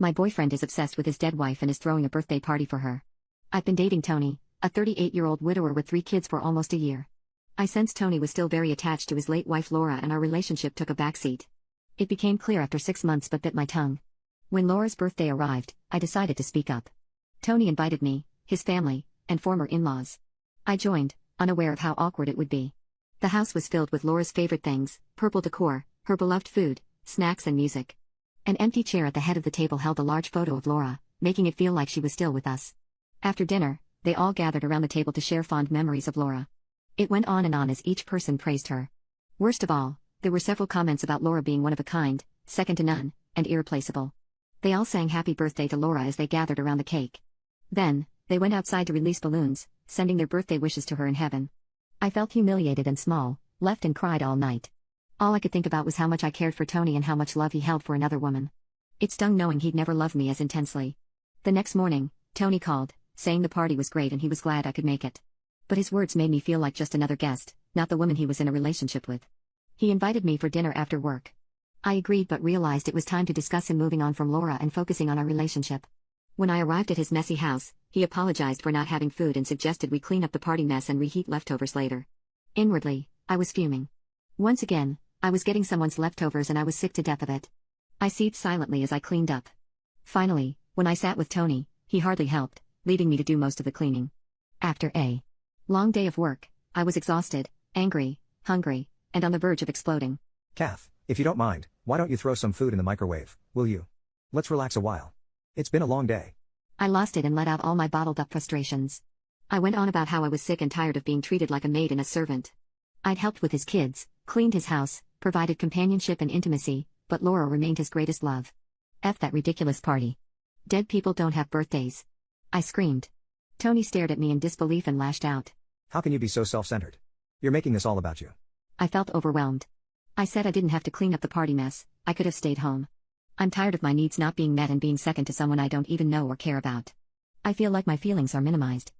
My boyfriend is obsessed with his dead wife and is throwing a birthday party for her. I've been dating Tony, a 38-year-old widower with 3 kids for almost a year. I sensed Tony was still very attached to his late wife Laura and our relationship took a backseat. It became clear after 6 months but bit my tongue. When Laura's birthday arrived, I decided to speak up. Tony invited me, his family, and former in-laws. I joined, unaware of how awkward it would be. The house was filled with Laura's favorite things, purple decor, her beloved food, snacks and music. An empty chair at the head of the table held a large photo of Laura, making it feel like she was still with us. After dinner, they all gathered around the table to share fond memories of Laura. It went on as each person praised her. Worst of all, there were several comments about Laura being one of a kind, second to none, and irreplaceable. They all sang happy birthday to Laura as they gathered around the cake. Then, they went outside to release balloons, sending their birthday wishes to her in heaven. I felt humiliated and small, left and cried all night. All I could think about was how much I cared for Tony and how much love he held for another woman. It stung knowing he'd never loved me as intensely. The next morning, Tony called, saying the party was great and he was glad I could make it. But his words made me feel like just another guest, not the woman he was in a relationship with. He invited me for dinner after work. I agreed but realized it was time to discuss him moving on from Laura and focusing on our relationship. When I arrived at his messy house, he apologized for not having food and suggested we clean up the party mess and reheat leftovers later. Inwardly, I was fuming. Once again, I was getting someone's leftovers and I was sick to death of it. I seethed silently as I cleaned up. Finally, when I sat with Tony, he hardly helped, leaving me to do most of the cleaning. After a long day of work, I was exhausted, angry, hungry, and on the verge of exploding. Kath, if you don't mind, why don't you throw some food in the microwave, will you? Let's relax a while. It's been a long day. I lost it and let out all my bottled-up frustrations. I went on about how I was sick and tired of being treated like a maid and a servant. I'd helped with his kids, cleaned his house, provided companionship and intimacy, but Laura remained his greatest love. F that ridiculous party. Dead people don't have birthdays. I screamed. Tony stared at me in disbelief and lashed out. How can you be so self-centered? You're making this all about you. I felt overwhelmed. I said I didn't have to clean up the party mess, I could have stayed home. I'm tired of my needs not being met and being second to someone I don't even know or care about. I feel like my feelings are minimized.